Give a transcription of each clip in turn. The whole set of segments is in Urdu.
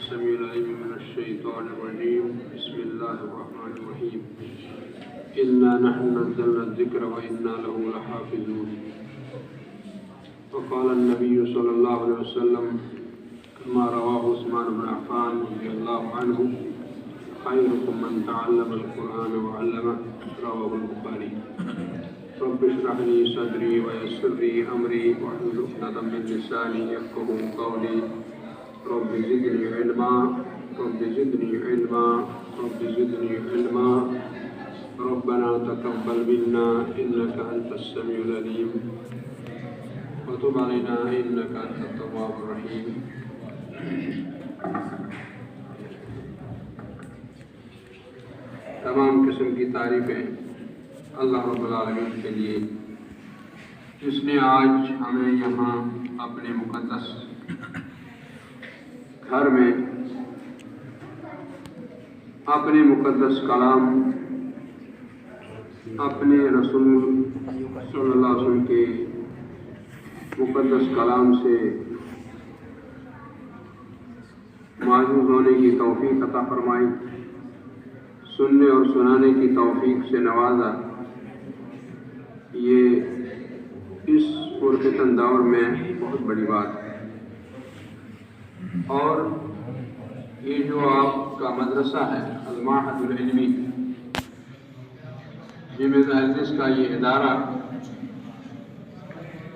السميع العليم من الشيطان الرجيم بسم الله الرحمن الرحيم إنا نحن نزلنا الذكر وإنا له لحافظون وقال النبي صلى الله عليه وسلم كما رواه عثمان بن عفان رضي الله عنه خيركم من تعلم القرآن وعلمه رواه البخاري رب اشرح لي صدري ويسر لي أمري واحلل عقدة من لساني يفقهوا قولي رب زدني علما رب زدني علما رب زدني علما ربنا تقبل منا إنك أنت السميع العليم وتب علينا إنك أنت التواب الرحيم. تمام قسم کی تعریفیں اللہ رب العالمین کے لیے جس نے آج ہمیں یہاں اپنے مقدس گھر میں اپنے مقدس کلام اپنے رسول صلی اللہ علیہ وسلم کے مقدس کلام سے معزز ہونے کی توفیق عطا فرمائی، سننے اور سنانے کی توفیق سے نوازا. یہ اس پرفتن دور میں بہت بڑی بات ہے. اور یہ جو آپ کا مدرسہ ہے المعہد العلمی جامعۃ الحدیث کا یہ ادارہ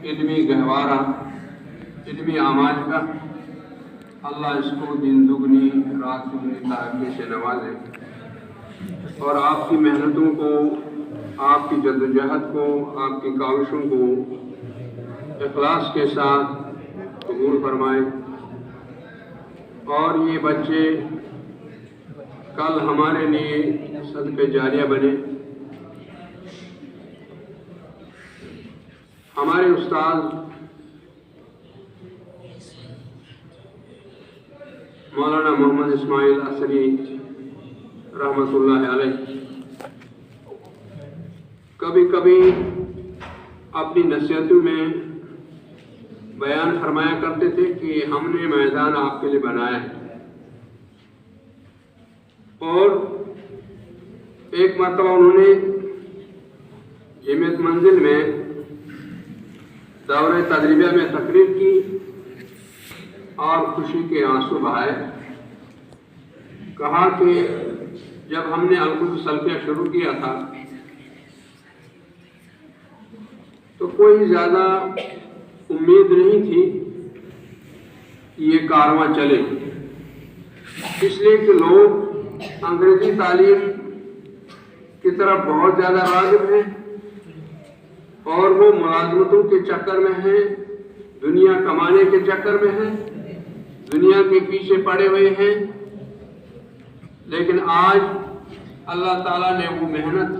علمی گہوارہ علمی اعمال کا، اللہ اس کو دن دگنی رات دگنی ترقی سے نوازے اور آپ کی محنتوں کو، آپ کی جدوجہد کو، آپ کی کاوشوں کو اخلاص کے ساتھ قبول فرمائے. اور یہ بچے کل ہمارے لیے صدقہ جاریہ بنے. ہمارے استاد مولانا محمد اسماعیل اثری رحمۃ اللہ علیہ کبھی کبھی اپنی نصیحتوں میں بیان فرمایا کرتے تھے کہ ہم نے میدان آپ کے لیے بنایا ہے. اور ایک مرتبہ انہوں نے جامعۃ منزل میں دورہ تدریبیہ میں تقریر کی اور خوشی کے آنسو بہائے. کہا کہ جب ہم نے القدس سلفیہ شروع کیا تھا تو کوئی زیادہ امید نہیں تھی کہ یہ کارواں چلے، اس لیے کہ لوگ انگریزی تعلیم کی طرف بہت زیادہ راغب ہیں اور وہ ملازمتوں کے چکر میں ہیں، دنیا کمانے کے چکر میں ہیں، دنیا کے پیچھے پڑے ہوئے ہیں. لیکن آج اللہ تعالیٰ نے وہ محنت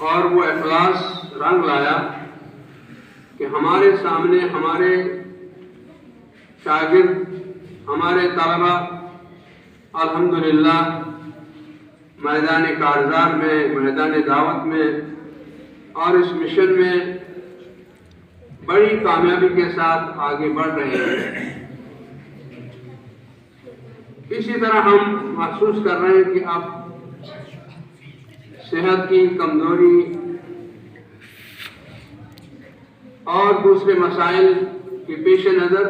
اور وہ اخلاص رنگ لایا کہ ہمارے سامنے ہمارے شاگرد، ہمارے طلبہ الحمدللہ میدان کارزار میں، میدان دعوت میں اور اس مشن میں بڑی کامیابی کے ساتھ آگے بڑھ رہے ہیں. اسی طرح ہم محسوس کر رہے ہیں کہ اب صحت کی کمزوری اور دوسرے مسائل کے پیش نظر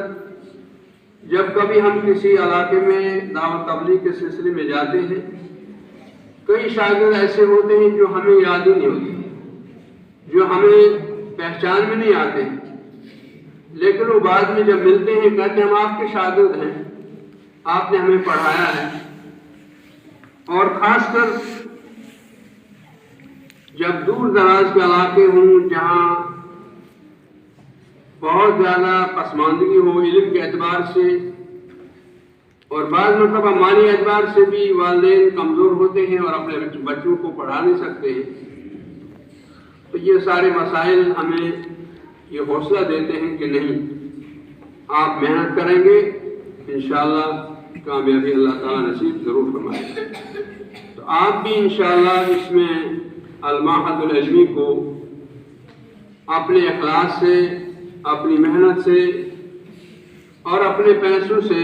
جب کبھی ہم کسی علاقے میں دعوت تبلیغ کے سلسلے میں جاتے ہیں، کئی شاگرد ایسے ہوتے ہیں جو ہمیں یاد ہی نہیں ہوتے، جو ہمیں پہچان میں نہیں آتے ہیں، لیکن وہ بعد میں جب ملتے ہیں کہتے ہیں ہم آپ کے شاگرد ہیں، آپ نے ہمیں پڑھایا ہے. اور خاص کر جب دور دراز کے علاقے ہوں جہاں بہت زیادہ پسماندگی ہو علم کے اعتبار سے اور بعض مرتبہ مالی اعتبار سے بھی والدین کمزور ہوتے ہیں اور اپنے بچوں کو پڑھا نہیں سکتے ہیں، تو یہ سارے مسائل ہمیں یہ حوصلہ دیتے ہیں کہ نہیں، آپ محنت کریں گے انشاءاللہ کامیابی اللہ تعالیٰ نصیب ضرور فرمائے. تو آپ بھی انشاءاللہ اس میں المعہد العلمی کو اپنے اخلاص سے، اپنی محنت سے اور اپنے پیسوں سے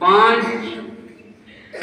5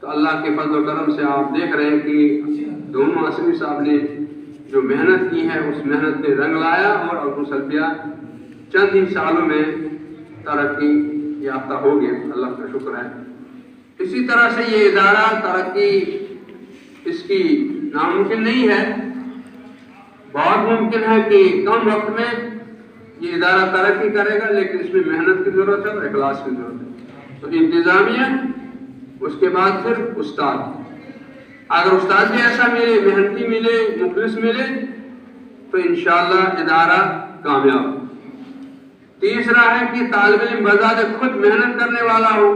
تو اللہ کے فضل و کرم سے آپ دیکھ رہے ہیں کہ دونوں اسمی صاحب نے جو محنت کی ہے اس محنت نے رنگ لایا اور ابو سلفیہ چند ہی سالوں میں ترقی یافتہ ہو گیا، اللہ کا شکر ہے۔ اسی طرح سے یہ ادارہ ترقی اس کی ناممکن نہیں ہے، بہت ممکن ہے کہ کم وقت میں یہ ادارہ ترقی کرے گا، لیکن اس میں محنت کی ضرورت ہے اور اخلاص کی ضرورت ہے۔ تو انتظامیہ، اس کے بعد پھر استاد، اگر استاد بھی ایسا ملے، محنتی ملے، مخلص ملے تو انشاءاللہ ادارہ کامیاب۔ تیسرا ہے کہ طالب علم بذات خود محنت کرنے والا ہو،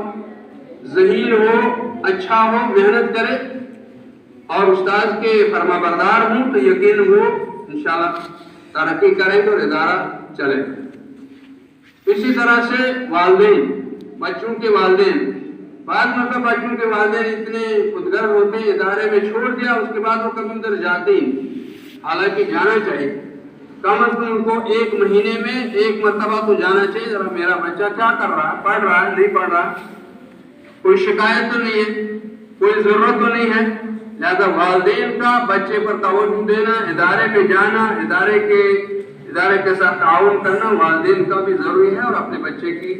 ذہین ہو، اچھا ہو، محنت کرے اور استاد کے فرما بردار ہوں تو یقین وہ انشاءاللہ ترقی کریں گے اور ادارہ چلے گا۔ اسی طرح سے والدین، بچوں کے والدین، بعض مرتبہ بچوں کے والدین اتنے خودغرض ہوتے ہیں، ادارے میں چھوڑ دیا اس کے بعد وہ کبھی ادھر جاتے ہی، حالانکہ جانا چاہیے، کم از کم ان کو ایک مہینے میں ایک مرتبہ تو جانا چاہیے، ذرا میرا بچہ کیا کر رہا ہے، پڑھ رہا ہے نہیں پڑھ رہا، کوئی شکایت تو نہیں ہے، کوئی ضرورت تو نہیں ہے۔ لہذا والدین کا بچے پر توجہ دینا، ادارے میں جانا، ادارے کے ساتھ تعاون کرنا والدین کا بھی ضروری ہے، اور اپنے بچے کی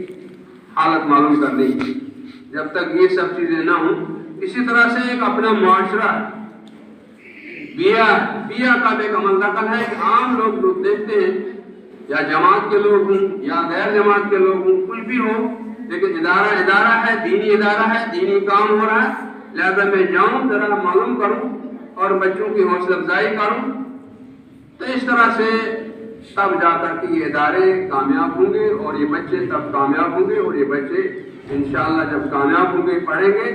حالت معلوم کرنی ہے جب تک یہ سب چیزیں نہ ہوں۔ اسی طرح سے ایک اپنا معاشرہ، بیا کا بھی ایک عمل نقل ہے کہ عام لوگ دیکھتے ہیں، یا جماعت کے لوگ ہوں یا غیر جماعت کے لوگ ہوں، کچھ بھی ہو، لیکن ادارہ ہے، دینی ادارہ ہے، دینی کام ہو رہا ہے، لہذا میں جاؤں، ذرا معلوم کروں اور بچوں کی حوصلہ افزائی کروں، تو اس طرح سے تب جا کر کے یہ ادارے کامیاب ہوں گے اور یہ بچے تب کامیاب ہوں گے، اور یہ بچے انشاءاللہ جب کامیاب ہوں گے، پڑھیں گے،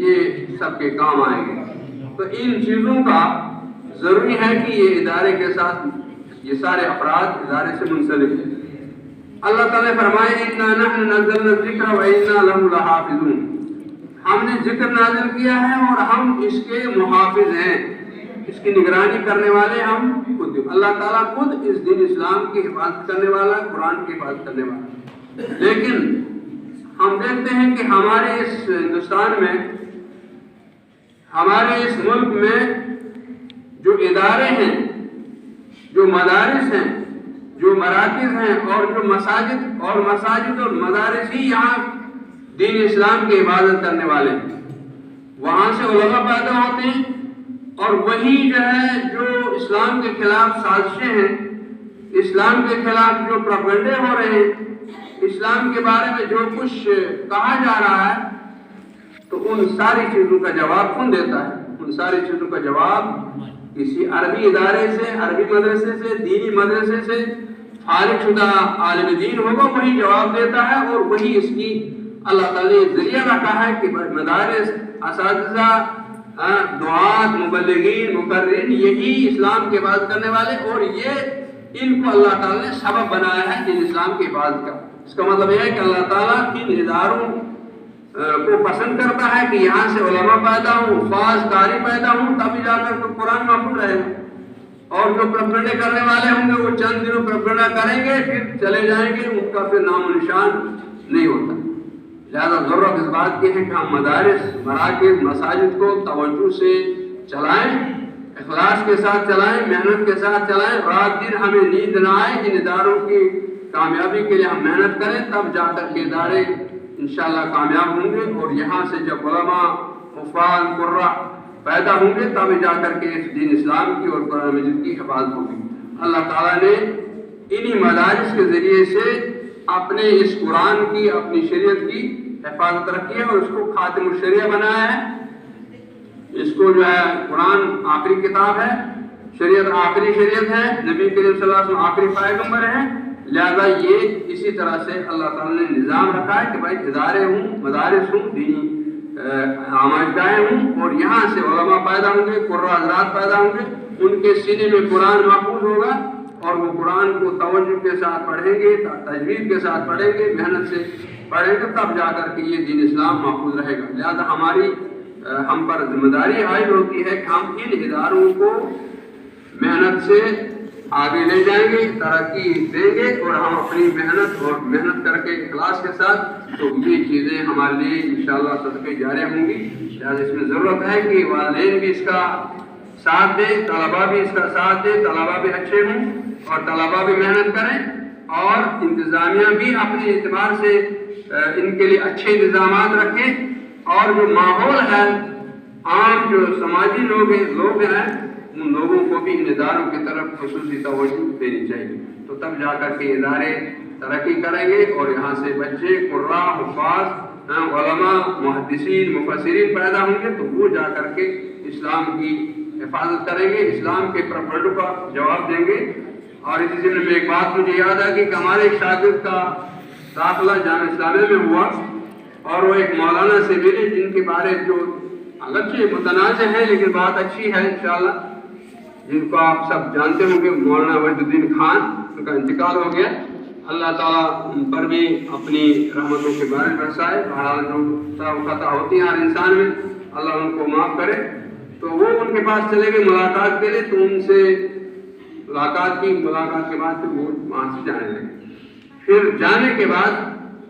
یہ سب کے کام آئیں گے۔ تو ان چیزوں کا ضروری ہے کہ یہ ادارے کے ساتھ یہ سارے افراد ادارے سے منسلک ہیں۔ اللہ تعالیٰ نے فرمایا اِنَّا نَحْنُ نَزَّلْنَا الذِّكْرَ وَإِنَّا لَهُ لَحَافِظُونَ، ہم نے ذکر نازل کیا ہے اور ہم اس کے محافظ ہیں، اس کی نگرانی کرنے والے ہم خود۔ اللہ تعالیٰ خود اس دین اسلام کی حفاظت کرنے والا، قرآن کی حفاظت کرنے والا۔ لیکن ہم دیکھتے ہیں کہ ہمارے اس ہندوستان میں، ہمارے اس ملک میں جو ادارے ہیں، جو مدارس ہیں، جو مراکز ہیں اور جو مساجد اور مدارس ہی یہاں دین اسلام کی عبادت کرنے والے ہیں، وہاں سے علماء پیدا ہوتے ہیں اور وہی جو ہے جو اسلام کے خلاف سازشیں ہیں، اسلام کے خلاف جو پروپیگنڈے ہو رہے ہیں، اسلام کے بارے میں جو کچھ کہا جا رہا ہے، تو ان ساری چیزوں کا جواب کون دیتا ہے؟ ان ساری چیزوں کا جواب کسی عربی ادارے سے، عربی مدرسے سے، دینی مدرسے سے فارغ شدہ عالم دین ہوگا، وہی جواب دیتا ہے، اور وہی اس کی اللہ تعالیٰ نے ذریعہ رکھا ہے کہ مدارس، اساتذہ، دعات، مبلغین، مقررین، یہی اسلام کی حفاظت کرنے والے، اور یہ ان کو اللہ تعالیٰ نے سبب بنایا ہے دین اسلام کی حفاظت کا۔ اس کا مطلب یہ ہے کہ اللہ تعالیٰ ان اداروں کو پسند کرتا ہے کہ یہاں سے علماء پیدا ہوں، حفاظ، قاری پیدا ہوں، تبھی جا کر تو قرآن محفوظ رہے گا۔ اور جو پروپیگنڈے کرنے والے ہوں گے وہ چند دنوں پروپیگنڈا کریں گے، پھر چلے جائیں گے، ان کا پھر نام و نشان نہیں ہوتا۔ لہذا ضرورت اس بات کی ہے کہ ہم مدارس، مراکز، مساجد کو توجہ سے چلائیں، اخلاص کے ساتھ چلائیں، محنت کے ساتھ چلائیں، رات دن ہمیں نیند نہ آئے، ان اداروں کی کامیابی کے لیے ہم محنت کریں، تب جا کر کے ادارے انشاءاللہ کامیاب ہوں گے، اور یہاں سے جب علماء، حفاظ، قراء پیدا ہوں گے تب جا کر کے اس دین اسلام کی اور قرآن مجید کی حفاظت ہوگی۔ اللہ تعالیٰ نے انہی مدارس کے ذریعے سے اپنے اس قرآن کی، اپنی شریعت کی حفاظت رکھی ہے اور اس کو خاتم الشریعہ بنایا ہے۔ اس کو جو ہے قرآن آخری کتاب ہے، شریعت آخری شریعت ہے، نبی کریم صلی اللہ علیہ وسلم آخری پیغمبر ہیں، لہذا یہ اسی طرح سے اللہ تعالیٰ نے نظام رکھا ہے کہ بھائی ادارے ہوں، مدارس ہوں، دینی آمائشگاہیں ہوں، اور یہاں سے علماء پیدا ہوں گے، قراء حضرات پیدا ہوں گے، ان کے سینے میں قرآن محفوظ ہوگا اور وہ قرآن کو توجہ کے ساتھ پڑھیں گے، تجوید کے ساتھ پڑھیں گے، محنت سے پڑھیں گے، تب جا کر کے یہ دین اسلام محفوظ رہے گا۔ لہذا ہم پر ذمہ داری عائد ہوتی ہے کہ ہم ان اداروں کو محنت سے آگے لے جائیں گے، ترقی دیں گے، اور ہم اپنی محنت کر کے اخلاص کے ساتھ، تو یہ چیزیں ہمارے لیے انشاءاللہ صدقے جاریہ ہوں گی۔ شاید اس میں ضرورت ہے کہ والدین بھی اس کا ساتھ دیں، طلباء بھی اس کا ساتھ دیں، طلباء بھی اچھے ہوں اور طلباء بھی محنت کریں، اور انتظامیہ بھی اپنے اعتبار سے ان کے لیے اچھے انتظامات رکھیں، اور جو ماحول ہے، عام جو سماجی لوگ ہیں ان لوگوں کو بھی ان اداروں کی طرف خصوصی توجہ دینی چاہیے، تو تب جا کر کے ادارے ترقی کریں گے، اور یہاں سے بچے قراء، حفاظ، علماء، محدثین، مفسرین پیدا ہوں گے، تو وہ جا کر کے اسلام کی حفاظت کریں گے، اسلام کے پروپیگنڈے کا جواب دیں گے۔ اور اسی ضمن میں ایک بات مجھے یاد آ گئی کہ ہمارے ایک شاگرد کا داخلہ جامعہ اسلامیہ میں ہوا، اور وہ ایک مولانا سے ملے جن کے بارے جو اگرچہ متنازع ہے لیکن بات اچھی ہے انشاءاللہ، جن کو آپ سب جانتے ہوں گے، مولانا وحید الدین خان، ان کا انتقال ہو گیا۔ اللہ تعالیٰ ان پر بھی اپنی رحمتوں کے بارے برسائے۔ بہرحال جو خطا ہوتی ہیں ہر انسان میں، اللہ ان کو معاف کرے۔ تو وہ ان کے پاس چلے گئے ملاقات کے لیے، تو ان سے ملاقات کے بعد پھر وہ وہاں سے جانے لگے۔ پھر جانے کے بعد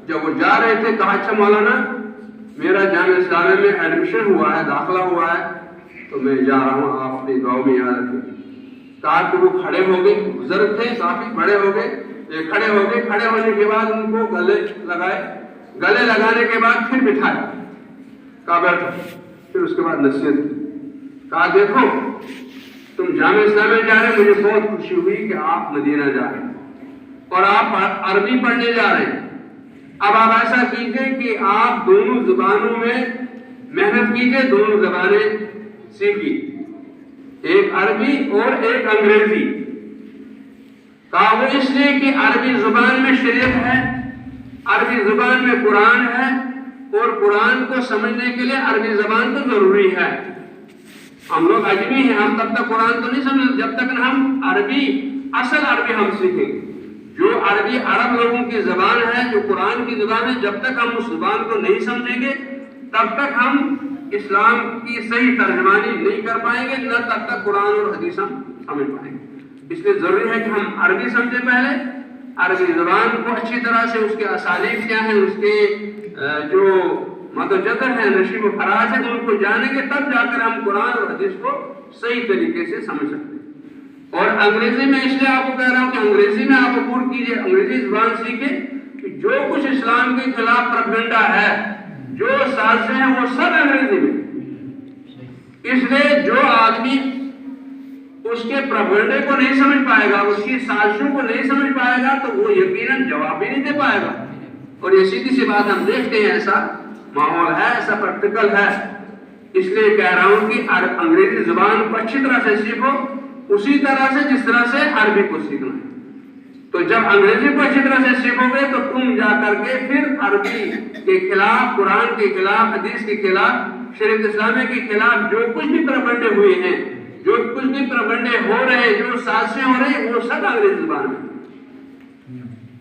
جب وہ جا رہے تھے، کہا اچھا مولانا میرا جامعہ اسلامیہ میں ایڈمیشن ہوا ہے، داخلہ ہوا ہے، تو میں جا رہا ہوں، آپ اپنی دعاؤں میں یاد رکھیں۔ کہا کہ وہ کھڑے ہو گئے، بزرگ تھے کافی، بڑے ہو گئے، کھڑے ہو گئے، کھڑے ہونے کے بعد ان کو گلے لگائے، گلے لگانے کے بعد پھر بٹھائے، کہا بیٹھو، پھر اس کے بعد نصیحت کی، کہا دیکھو تم جامعہ اسلامیہ جا رہے، مجھے بہت خوشی ہوئی کہ آپ مدینہ جا رہے ہیں اور آپ عربی پڑھنے جا رہے ہیں۔ اب آپ ایسا کیجئے کہ آپ دونوں زبانوں میں محنت کیجئے، دونوں زبانیں سیکھیے، ایک عربی اور ایک انگریزی۔ کہا وہ اس لیے کہ عربی زبان میں شریعت ہے، عربی زبان میں قرآن ہے، اور قرآن کو سمجھنے کے لیے عربی زبان تو ضروری ہے۔ ہم لوگ اجمی ہیں، ہم تب تک قرآن تو نہیں سمجھ جب تک ہم عربی، اصل عربی ہم سیکھیں۔ جو عربی عرب لوگوں کی زبان ہے، جو قرآن کی زبان ہے، جب تک ہم اس زبان کو نہیں سمجھیں گے تب تک ہم اسلام کی صحیح ترجمانی نہیں کر پائیں گے، نہ تب تک قرآن اور حدیث ہم سمجھ پائیں گے۔ اس لیے ضروری ہے کہ ہم عربی سمجھیں، پہلے عربی زبان کو اچھی طرح سے، اس کے اسالیب کیا ہیں، اس کے جو مد و جذر ہے، نشیب و فراز ہے، ان کو جانیں گے، تب جا کر ہم قرآن اور حدیث کو صحیح طریقے سے سمجھ سکتے ہیں۔ اور انگریزی میں اس لیے آپ کو کہہ رہا ہوں کہ انگریزی میں آپ عبور کیجئے، انگریزی زبان سیکھیں، کہ جو کچھ اسلام کے خلاف پروپیگنڈا ہے، جو سازشیں ہیں، وہ سب انگریزی میں۔ اس لیے جو آدمی اس کے پروپیگنڈے کو نہیں سمجھ پائے گا، اس کی سازشوں کو نہیں سمجھ پائے گا، تو وہ یقیناً جواب بھی نہیں دے پائے گا۔ اور یہ سیدھی سی بات ہم دیکھتے ہیں، ایسا ماحول ہے، ایسا پریکٹیکل ہے۔ اس لیے کہہ رہا ہوں کہ انگریزی زبان کو اچھی طرح سے سیکھو، اسی طرح سے جس طرح سے عربی کو سیکھنا ہے۔ تو جب انگریزی کو اچھی طرح سے سیکھو گے تو تم جا کر کے پھر عربی کے خلاف، قرآن کے خلاف، حدیث کے خلاف، شریعت اسلامیہ کے خلاف جو کچھ بھی پروپیگنڈے ہوئے ہیں، جو کچھ بھی پروپیگنڈے ہو رہے ہیں، جو سازشیں ہو رہی ہیں، وہ سب انگریزی زبان میں۔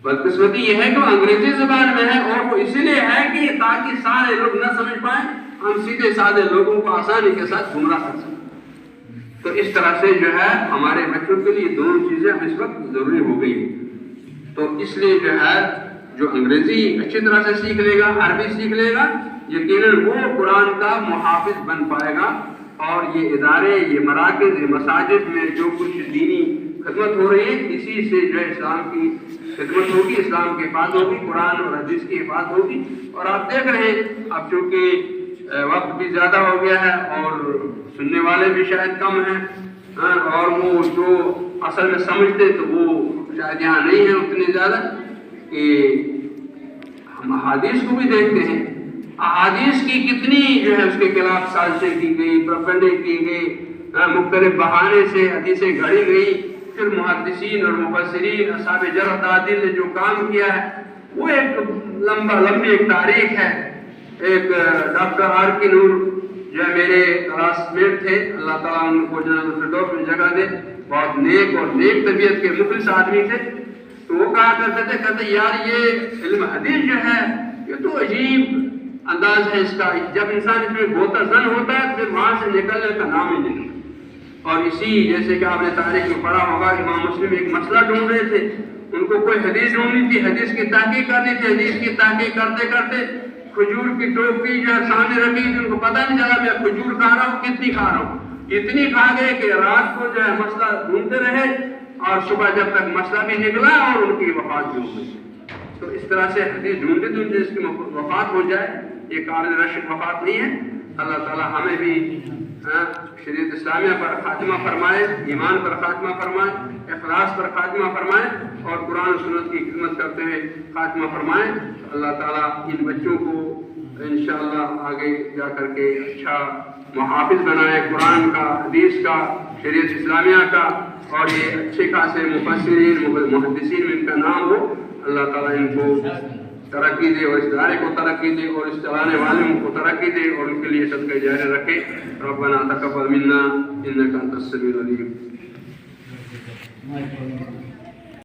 بدقسمتی یہ ہے کہ وہ انگریزی زبان میں ہے، اور وہ اسی لیے ہے کہ تاکہ سارے لوگ نہ سمجھ پائیں، ہم سیدھے سادے لوگوں کو آسانی کے ساتھ گمراہ کر سکیں۔ تو اس طرح سے جو ہے ہمارے بچوں کے لیے دونوں چیزیں اس وقت ضروری ہو گئی ہیں۔ تو اس لیے جو ہے جو انگریزی اچھی طرح سے سیکھ لے گا، عربی سیکھ لے گا، یقیناً وہ قرآن کا محافظ بن پائے گا، اور یہ ادارے، یہ مراکز، یہ مساجد میں جو کچھ دینی خدمت ہو رہی ہے، اسی سے جو ہے اسلام کی خدمت ہوگی، اسلام کی حفاظت ہوگی، قرآن اور حدیث کی حفاظت ہوگی۔ اور آپ دیکھ رہے ہیں اب چونکہ وقت بھی زیادہ ہو گیا ہے اور سننے والے بھی شاید کم ہیں، اور وہ جو اصل میں سمجھتے تو وہ شاید یہاں نہیں ہیں اتنے زیادہ، کہ ہم احادیث کو بھی دیکھتے ہیں، احادیث کی کتنی جو ہے اس کے خلاف سازشیں کی گئی، پروپیگنڈے کی گئی، مختلف بہانے سے حدیثیں گھڑی گئی۔ پھر محدثین اور مفسرین، اصحاب جرح تعدیل نے جو کام کیا ہے، وہ ایک لمبی ایک تاریخ ہے۔ ایک ڈاکٹر آر کے نور جو ہے میرے کلاس میٹ تھے، اللہ تعالیٰ ان کو جنت الفردوس میں جگہ دے، بہت نیک اور نیک طبیعت کے مخلص آدمی تھے۔ تو وہ کہا کرتے تھے یار یہ علم حدیث جو ہے یہ تو عجیب انداز ہے اس کا، جب انسان اس میں غوطہ زن ہوتا ہے پھر وہاں سے نکلنے کا نام ہی نہیں۔ اور اسی جیسے کہ آپ نے تاریخ میں پڑھا ہوگا امام مسلم ایک مسئلہ ڈھونڈ رہے تھے، ان کو کوئی حدیث ڈھونڈنی تھی، حدیث کی تحقیق کرنی تھی، حدیث کی تحقیق کرتے کرتے کھجور کی ٹوکری جو سامنے رکھی تھی، ان کو پتہ نہیں چلا میں کھجور کھا رہا ہوں کتنی کھا رہا ہوں، اتنی کھا گئے کہ رات کو جو ہے مسئلہ ڈھونڈتے رہے اور صبح جب تک مسئلہ بھی نکلا اور ان کی وفات بھی ہو گئی۔ تو اس طرح سے حدیث ڈھونڈتے ڈھونڈتے جس کی وفات ہو جائے یہ قابل رشک وفات نہیں ہے۔ اللہ تعالیٰ ہمیں بھی شریعت اسلامیہ پر خاتمہ فرمائے، ایمان پر خاتمہ فرمائے، اخلاص پر خاتمہ فرمائے اور قرآن و سنت کی خدمت کرتے ہوئے خاتمہ فرمائے۔ اللہ تعالیٰ ان بچوں کو انشاءاللہ آگے جا کر کے اچھا محافظ بنائے قرآن کا، حدیث کا، شریعت اسلامیہ کا، اور یہ اچھے خاصے مفسرین محدثین میں ان کا نام ہو۔ اللہ تعالیٰ ان کو ترقی دے اور اس ادارے کو ترقی دے اور اس چلانے والوں کو ترقی دے اور ان کے لیے صدقہ جاری رکھے۔ ربنا تقبل منا انک انت السمیع العلیم۔